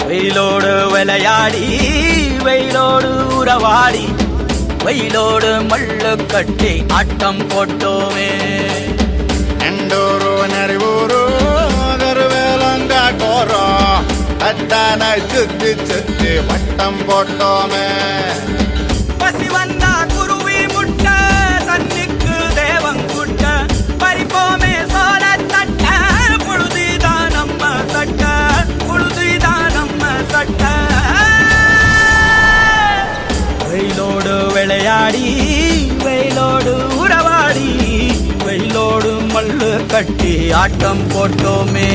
வெயிலோடு விளையாடி வெயிலோடு உறவாடி வெயிலோடு மல்லு கட்டி ஆட்டம் போட்டோமே. எண்டூரு நெறிவூரு கருவேலங்காட்டோரோ அத்தான சுத்தி சுத்தி வட்டம் போட்டோமே. பசி வந்தா குருவி முட்ட தண்ணிக்கு தேவங்குட்ட பறிப்போமே சோழ தட்ட புழுதிதான் நம்ம சட்ட புழுதிதான் நம்ம சட்ட. வெயிலோடு விளையாடி வெயிலோடு உறவாடி வெயிலோடு மல்லு கட்டி ஆட்டம் போட்டோமே.